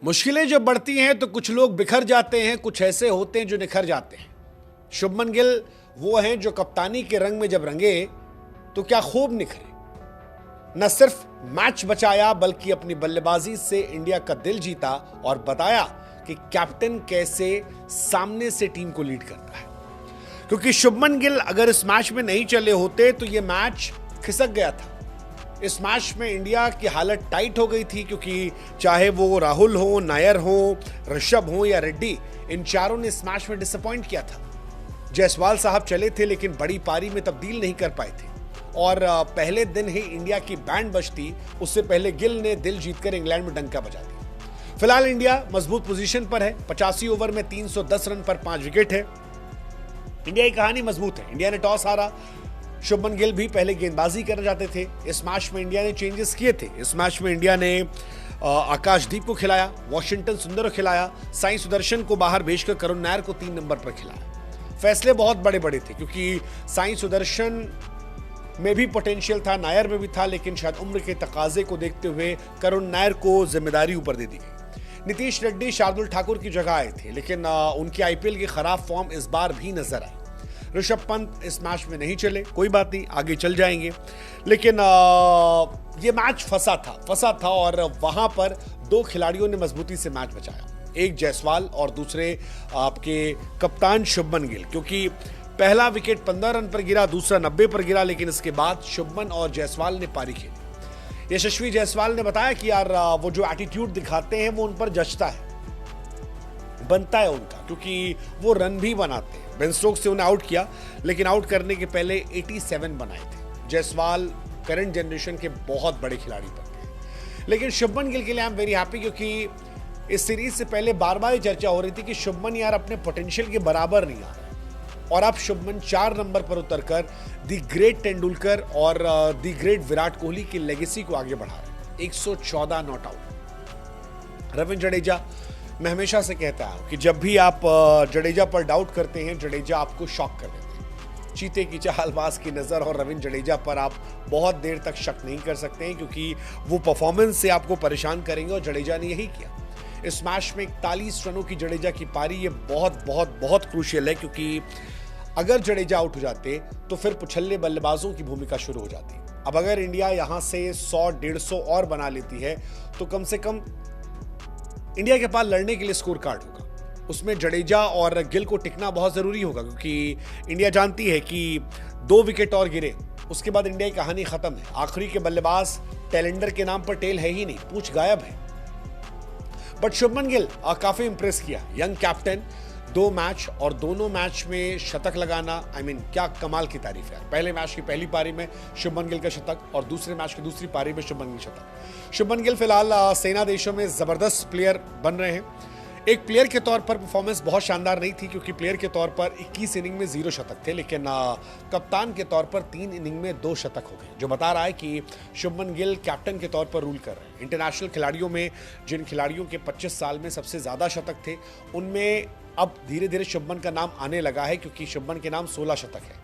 मुश्किलें जब बढ़ती हैं तो कुछ लोग बिखर जाते हैं, कुछ ऐसे होते हैं जो निखर जाते हैं। शुभमन गिल वो हैं जो कप्तानी के रंग में जब रंगे तो क्या खूब निखरे। न सिर्फ मैच बचाया बल्कि अपनी बल्लेबाजी से इंडिया का दिल जीता और बताया कि कैप्टन कैसे सामने से टीम को लीड करता है। क्योंकि शुभमन गिल अगर इस मैच में नहीं चले होते तो यह मैच खिसक गया था। इस मैच में इंडिया की हालत टाइट हो गई थी, क्योंकि चाहे वो राहुल हो, नायर हो, ऋषभ हो या रेड्डी, इन चारों ने इस मैच में डिसअपॉइंट किया था। जायसवाल साहब चले थे लेकिन बड़ी पारी में तब्दील नहीं कर पाए थे और पहले दिन ही इंडिया की बैंड बजती उससे पहले गिल ने दिल जीतकर इंग्लैंड में डंका बजा दिया। फिलहाल इंडिया मजबूत पोजीशन पर है। 85 ओवर में 310 रन पर 5 विकेट है। इंडिया की कहानी मजबूत है। इंडिया ने टॉस हारा। शुभमन गिल भी पहले गेंदबाजी करना चाहते थे। इस मैच में इंडिया ने चेंजेस किए थे। इस मैच में इंडिया ने आकाशदीप को खिलाया, वॉशिंगटन सुंदर को खिलाया, साई सुदर्शन को बाहर भेजकर करुण नायर को 3 नंबर पर खिलाया। फैसले बहुत बड़े बड़े थे क्योंकि साई सुदर्शन में भी पोटेंशियल था, नायर में भी था, लेकिन शायद उम्र के तकाजे को देखते हुए करुण नायर को जिम्मेदारी ऊपर दे दी गई। नीतीश रेड्डी, शार्दुल ठाकुर की जगह आए थे, लेकिन उनकी आईपीएल की खराब फॉर्म इस बार भी नजर आई। ऋषभ पंत इस मैच में नहीं चले, कोई बात नहीं, आगे चल जाएंगे। लेकिन ये मैच फंसा था और वहां पर 2 खिलाड़ियों ने मजबूती से मैच बचाया। एक जायसवाल और दूसरे आपके कप्तान शुभमन गिल, क्योंकि पहला विकेट 15 रन पर गिरा, दूसरा 90 पर गिरा, लेकिन इसके बाद शुभमन और जायसवाल ने पारी खेली। यशस्वी जायसवाल ने बताया कि यार वो जो एटीट्यूड दिखाते हैं वो उन पर जचता है, बनता है उनका, क्योंकि वो रन भी बनाते हैं। बेन स्टोक्स से उन्हें आउट किया, लेकिन आउट करने के पहले 87 बनाए थे। जायसवाल करंट जनरेशन के बहुत बड़े खिलाड़ी बनते हैं। लेकिन शुभमन गिल के लिए आई एम वेरी हैप्पी, क्योंकि इस सीरीज से पहले बार बार चर्चा हो रही थी कि शुभमन यार अपने पोटेंशियल के बराबर नहीं आ रहा, और अब शुभमन 4 नंबर पर उतरकर दी ग्रेट तेंदुलकर और दी ग्रेट विराट कोहली की लेगेसी को आगे बढ़ा रहे हैं। 114 नॉट आउट। रविंद्र जडेजा, मैं हमेशा से कहता हूं कि जब भी आप जडेजा पर डाउट करते हैं, जडेजा आपको शॉक कर देते हैं। चीते की चालबाज की नजर और रविंद्र जडेजा पर आप बहुत देर तक शक नहीं कर सकते हैं, क्योंकि वो परफॉर्मेंस से आपको परेशान करेंगे और जडेजा ने यही किया। इस मैच में 41 रनों की जडेजा की पारी, ये बहुत बहुत बहुत क्रूशियल है, क्योंकि अगर जडेजा आउट हो जाते तो फिर पुछल्ले बल्लेबाजों की भूमिका शुरू हो जाती। अब अगर इंडिया यहां से 100-150 और बना लेती है तो कम से कम इंडिया के पास लड़ने के लिए स्कोर कार्ड होगा। उसमें जडेजा और गिल को टिकना बहुत जरूरी होगा, क्योंकि इंडिया जानती है कि 2 विकेट और गिरे उसके बाद इंडिया की कहानी खत्म है। आखिरी के बल्लेबाज टेलेंडर के नाम पर टेल है ही नहीं, पूछ गायब है। बट शुभमन गिल काफी इंप्रेस किया। यंग कैप्टन, 2 मैच और दोनों मैच में शतक लगाना, क्या कमाल की तारीफ है। पहले मैच की पहली पारी में शुभमन गिल का शतक और दूसरे मैच की दूसरी पारी में शुभमन गिल शतक। शुभमन गिल फिलहाल सेना देशों में जबरदस्त प्लेयर बन रहे हैं। एक प्लेयर के तौर पर परफॉर्मेंस बहुत शानदार नहीं थी, क्योंकि प्लेयर के तौर पर 21 इनिंग में 0 शतक थे, लेकिन कप्तान के तौर पर 3 इनिंग में 2 शतक हो गए, जो बता रहा है कि शुभमन गिल कैप्टन के तौर पर रूल कर रहे हैं। इंटरनेशनल खिलाड़ियों में जिन खिलाड़ियों के 25 साल में सबसे ज्यादा शतक थे, उनमें अब धीरे धीरे शुभमन का नाम आने लगा है, क्योंकि शुभमन के नाम 16 शतक है।